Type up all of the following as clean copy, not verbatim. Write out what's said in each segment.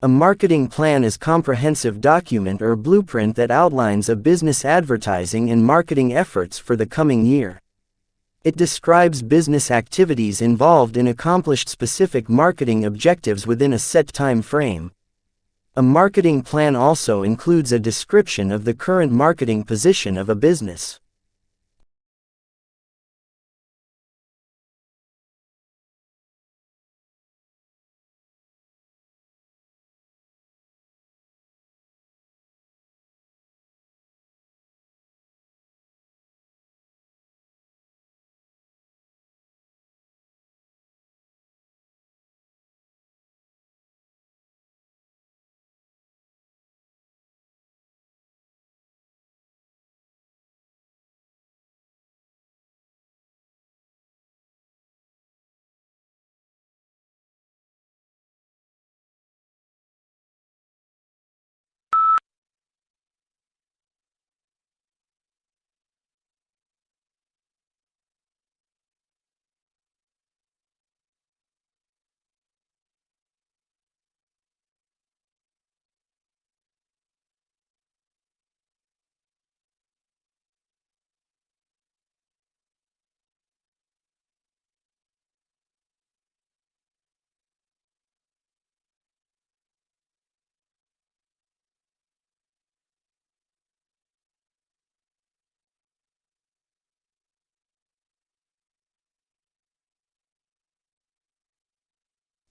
A marketing plan is a comprehensive document or blueprint that outlines a business advertising and marketing efforts for the coming year. It describes business activities involved in accomplished specific marketing objectives within a set time frame. A marketing plan also includes a description of the current marketing position of a business.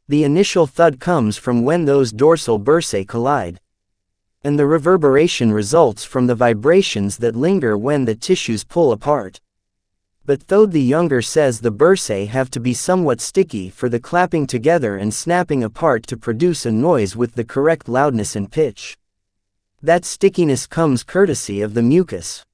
The initial thud comes from when those dorsal bursae collide. And the reverberation results from the vibrations that linger when the tissues pull apart. But though the Younger says the bursae have to be somewhat sticky for the clapping together and snapping apart to produce a noise with the correct loudness and pitch. That stickiness comes courtesy of the mucus.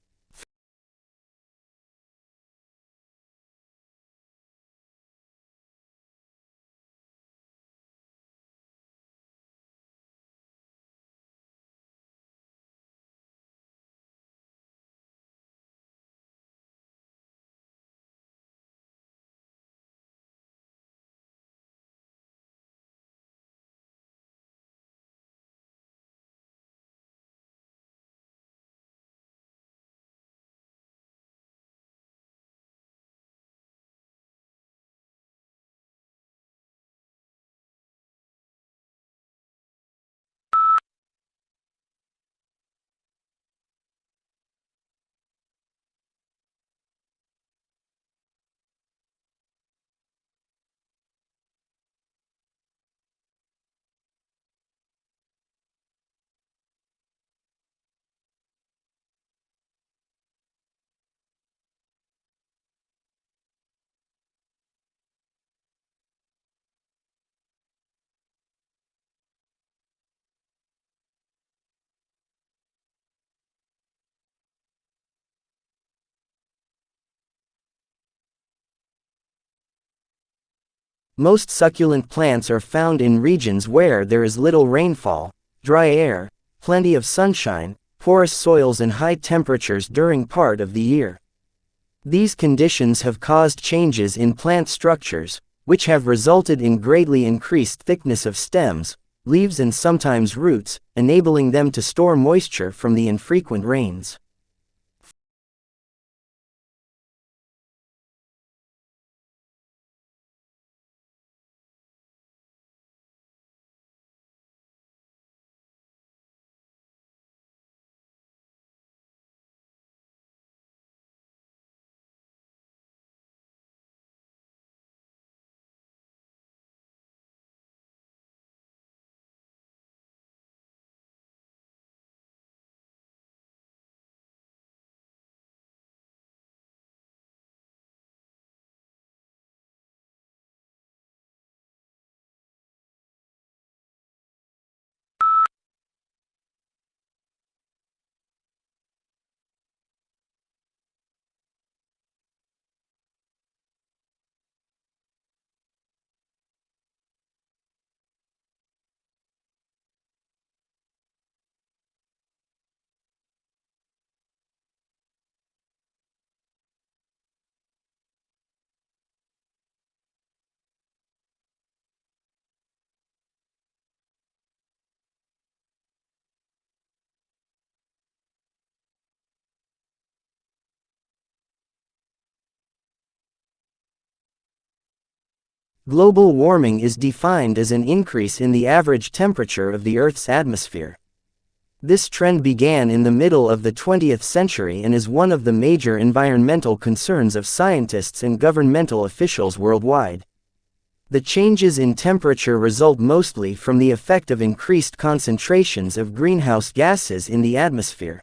Most succulent plants are found in regions where there is little rainfall, dry air, plenty of sunshine, porous soils and high temperatures during part of the year. These conditions have caused changes in plant structures, which have resulted in greatly increased thickness of stems, leaves and sometimes roots, enabling them to store moisture from the infrequent rains. Global warming is defined as an increase in the average temperature of the Earth's atmosphere. This trend began in the middle of the 20th century and is one of the major environmental concerns of scientists and governmental officials worldwide. The changes in temperature result mostly from the effect of increased concentrations of greenhouse gases in the atmosphere.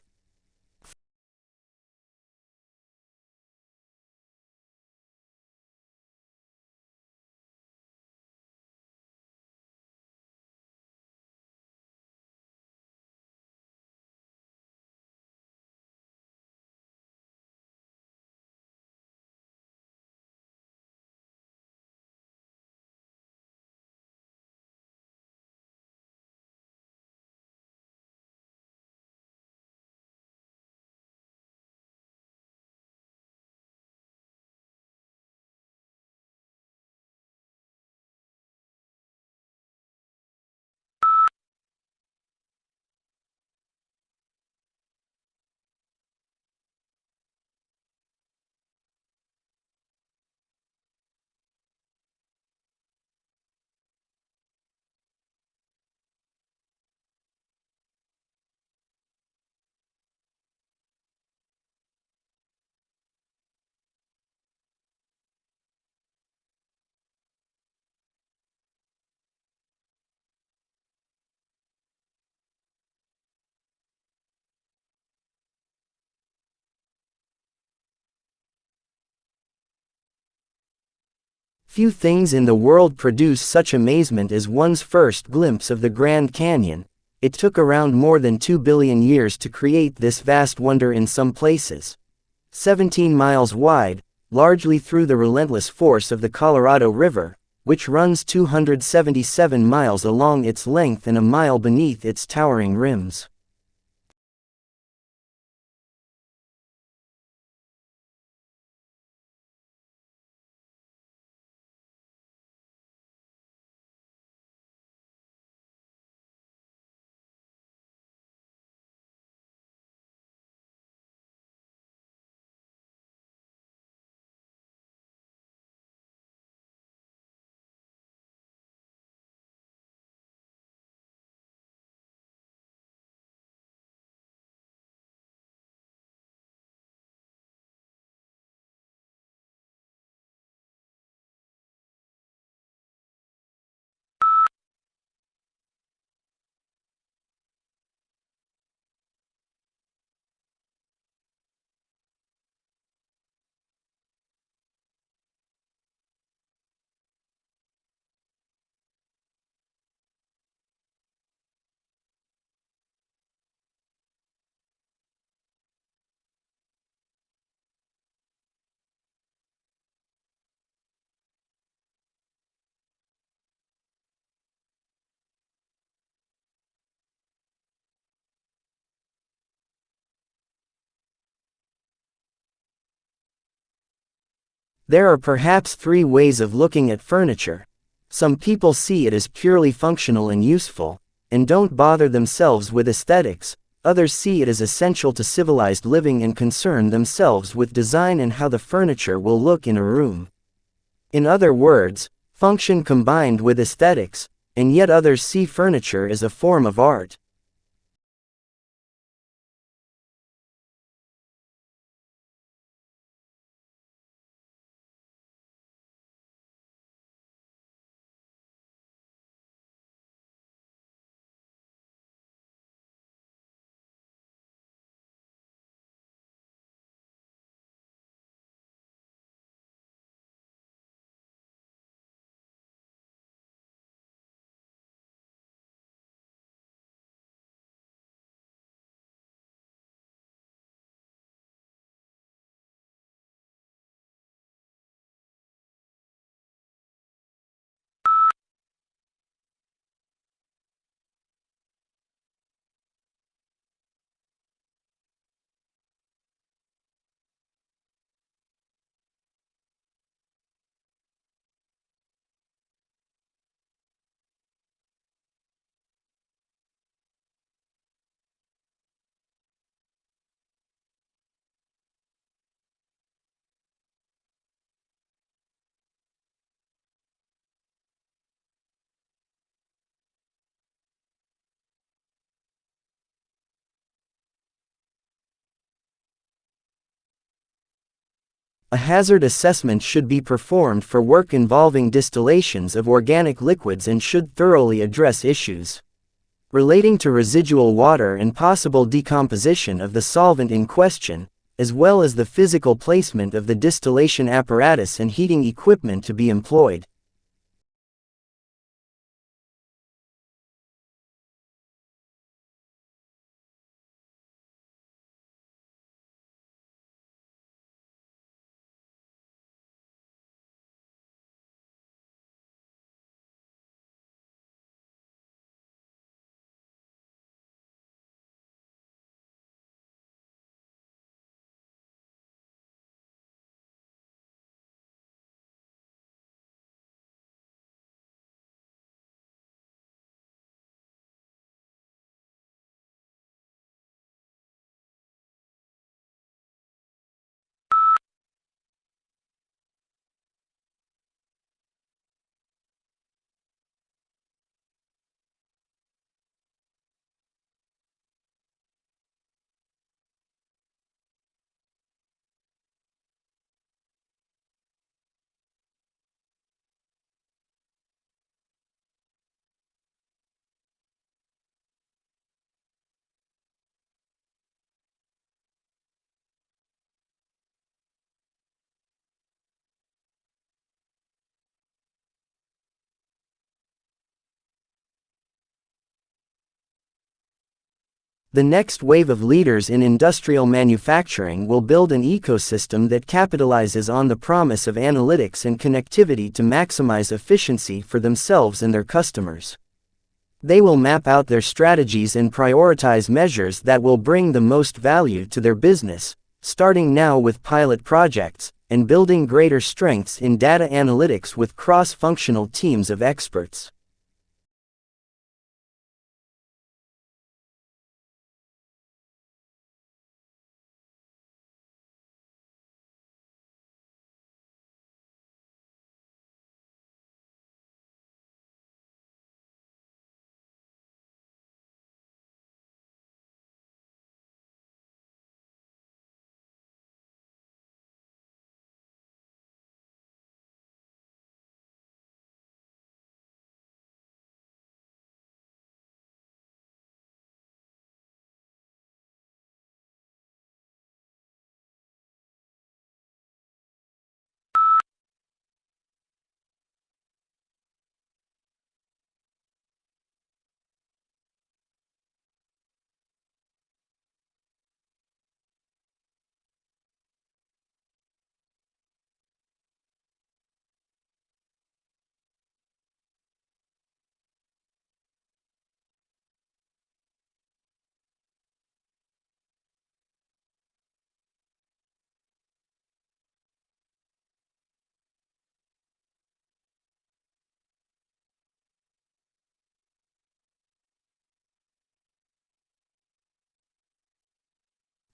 Few things in the world produce such amazement as one's first glimpse of the Grand Canyon. It took around more than 2 billion years to create this vast wonder in some places. 17 miles wide, largely through the relentless force of the Colorado River, which runs 277 miles along its length and a mile beneath its towering rims. There are perhaps three ways of looking at furniture. Some people see it as purely functional and useful, and don't bother themselves with aesthetics. Others see it as essential to civilized living and concern themselves with design and how the furniture will look in a room. In other words, function combined with aesthetics, and yet others see furniture as a form of art. A hazard assessment should be performed for work involving distillations of organic liquids and should thoroughly address issues relating to residual water and possible decomposition of the solvent in question, as well as the physical placement of the distillation apparatus and heating equipment to be employed. The next wave of leaders in industrial manufacturing will build an ecosystem that capitalizes on the promise of analytics and connectivity to maximize efficiency for themselves and their customers. They will map out their strategies and prioritize measures that will bring the most value to their business, starting now with pilot projects, and building greater strengths in data analytics with cross-functional teams of experts.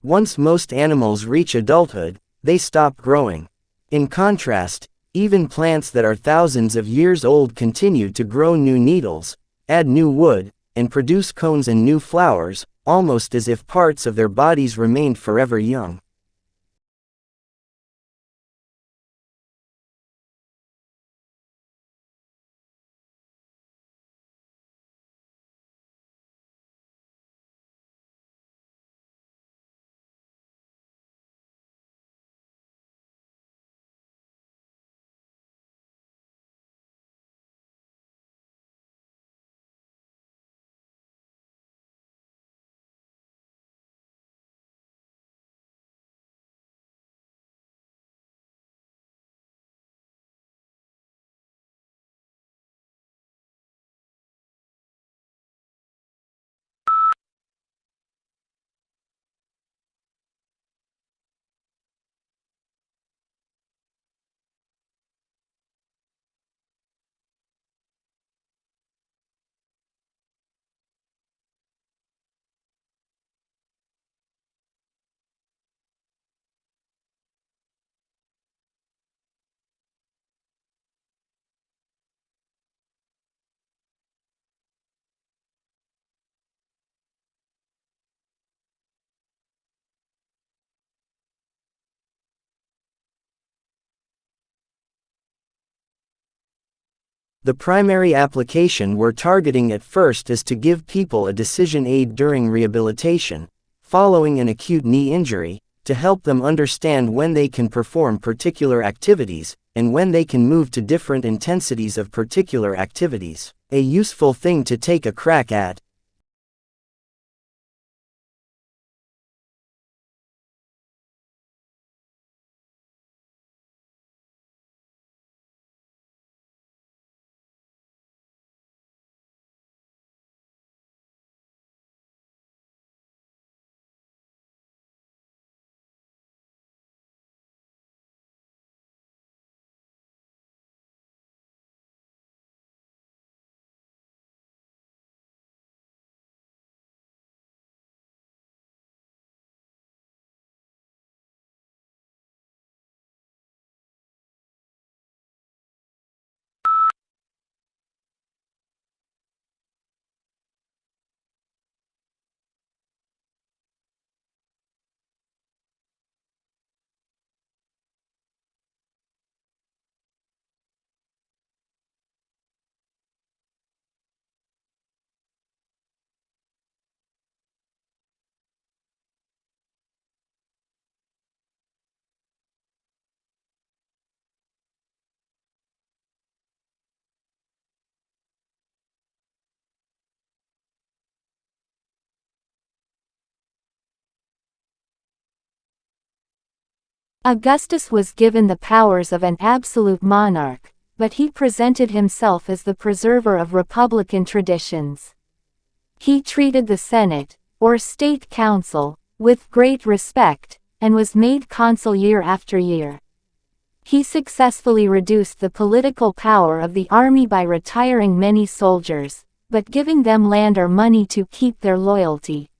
Once most animals reach adulthood, they stop growing. In contrast, even plants that are thousands of years old continue to grow new needles, add new wood, and produce cones and new flowers, almost as if parts of their bodies remained forever young. The primary application we're targeting at first is to give people a decision aid during rehabilitation, following an acute knee injury, to help them understand when they can perform particular activities, and when they can move to different intensities of particular activities. A useful thing to take a crack at. Augustus was given the powers of an absolute monarch, but he presented himself as the preserver of republican traditions. He treated the Senate, or State Council, with great respect, and was made consul year after year. He successfully reduced the political power of the army by retiring many soldiers, but giving them land or money to keep their loyalty.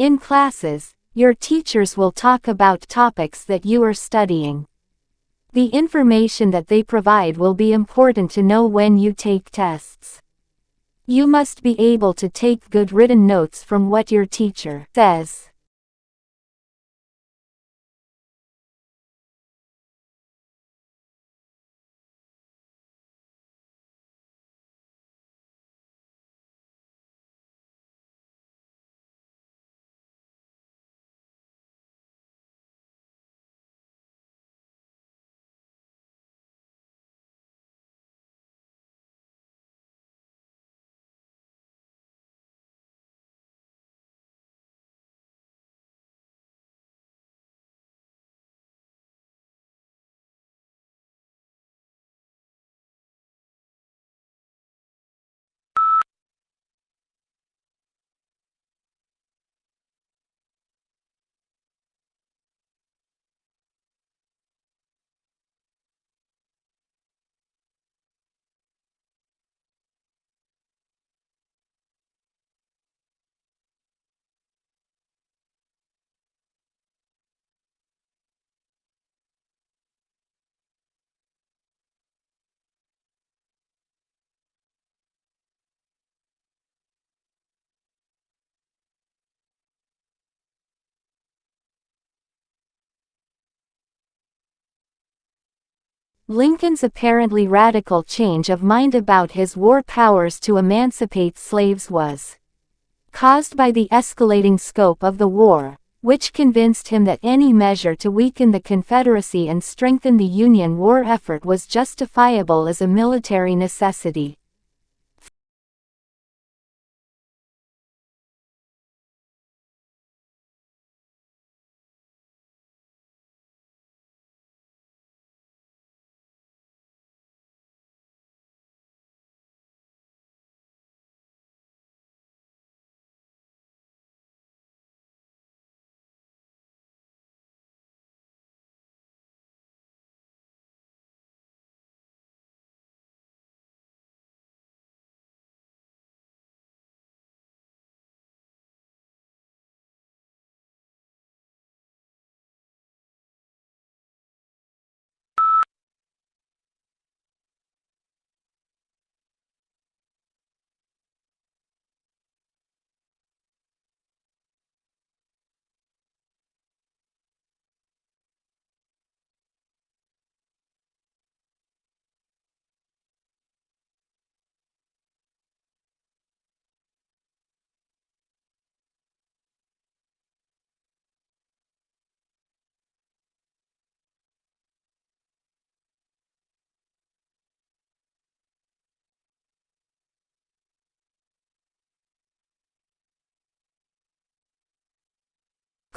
In classes, your teachers will talk about topics that you are studying. The information that they provide will be important to know when you take tests. You must be able to take good written notes from what your teacher says. Lincoln's apparently radical change of mind about his war powers to emancipate slaves was caused by the escalating scope of the war, which convinced him that any measure to weaken the Confederacy and strengthen the Union war effort was justifiable as a military necessity.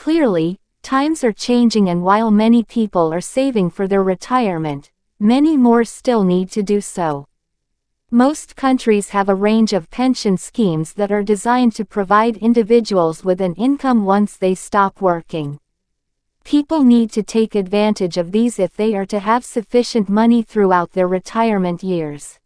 Clearly, times are changing, and while many people are saving for their retirement, many more still need to do so. Most countries have a range of pension schemes that are designed to provide individuals with an income once they stop working. People need to take advantage of these if they are to have sufficient money throughout their retirement years.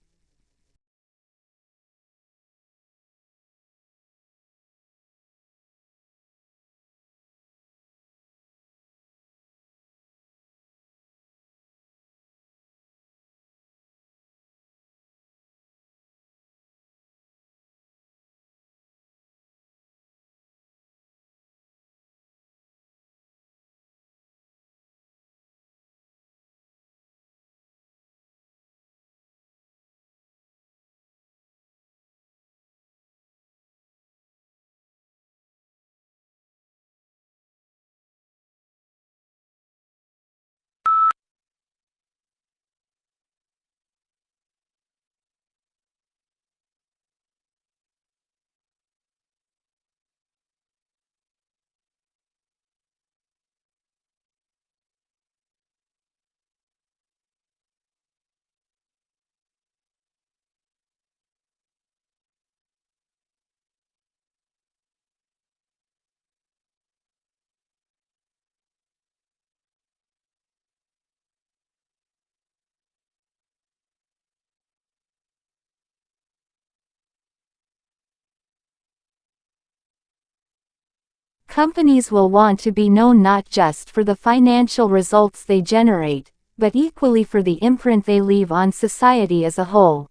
Companies will want to be known not just for the financial results they generate, but equally for the imprint they leave on society as a whole.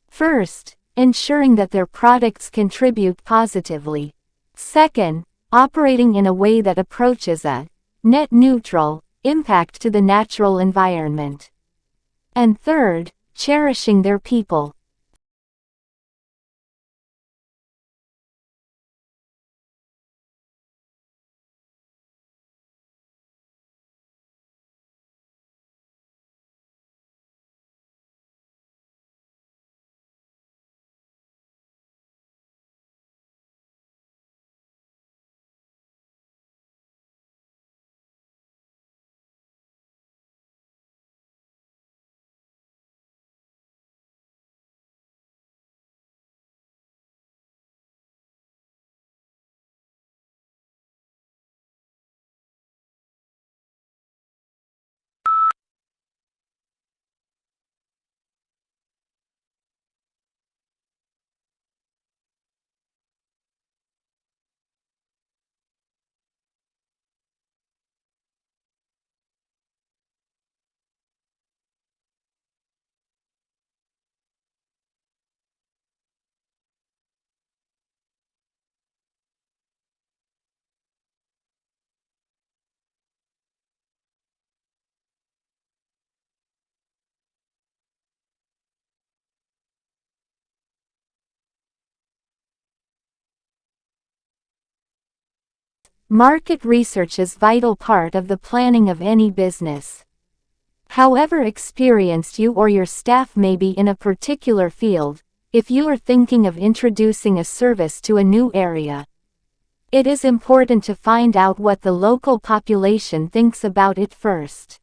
First, ensuring that their products contribute positively. Second, operating in a way that approaches a net neutral impact to the natural environment. And third, cherishing their people. Market research is a vital part of the planning of any business. However experienced you or your staff may be in a particular field, if you are thinking of introducing a service to a new area, it is important to find out what the local population thinks about it first.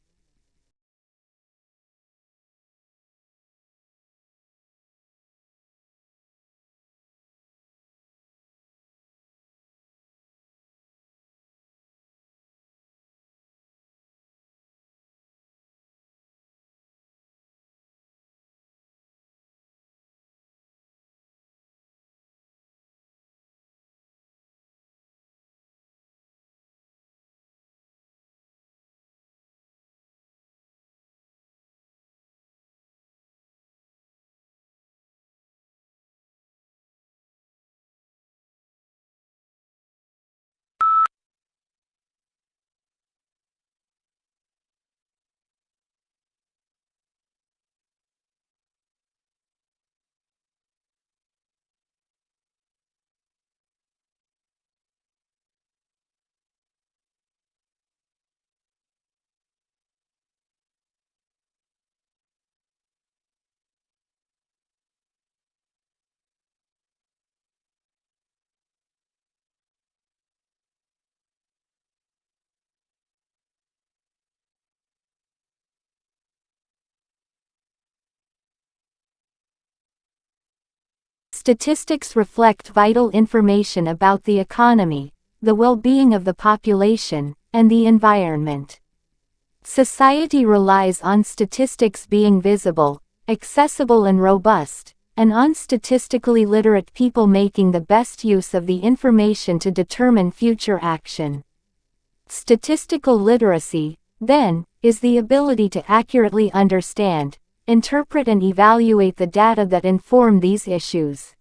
Statistics reflect vital information about the economy, the well-being of the population, and the environment. Society relies on statistics being visible, accessible and robust, and on statistically literate people making the best use of the information to determine future action. Statistical literacy, then, is the ability to accurately understand, interpret and evaluate the data that inform these issues.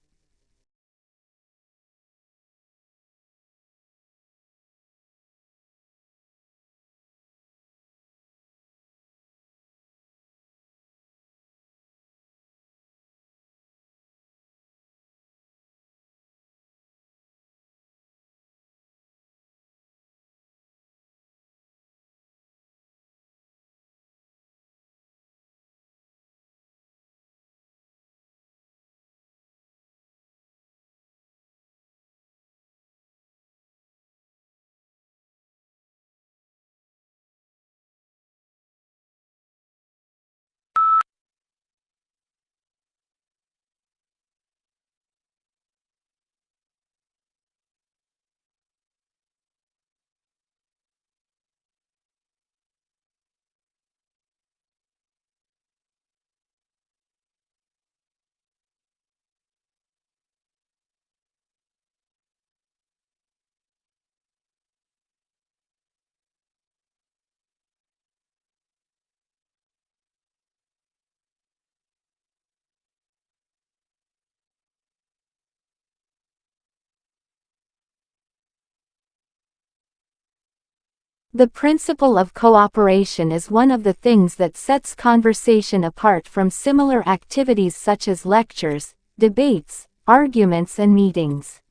The principle of cooperation is one of the things that sets conversation apart from similar activities such as lectures, debates, arguments and meetings.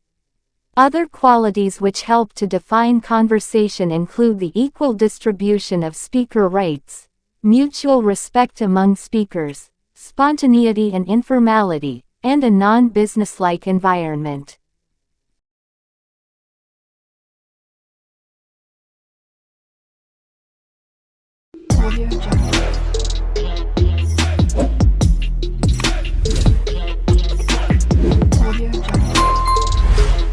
Other qualities which help to define conversation include the equal distribution of speaker rights, mutual respect among speakers, spontaneity and informality, and a non-businesslike environment. Audio Jungle.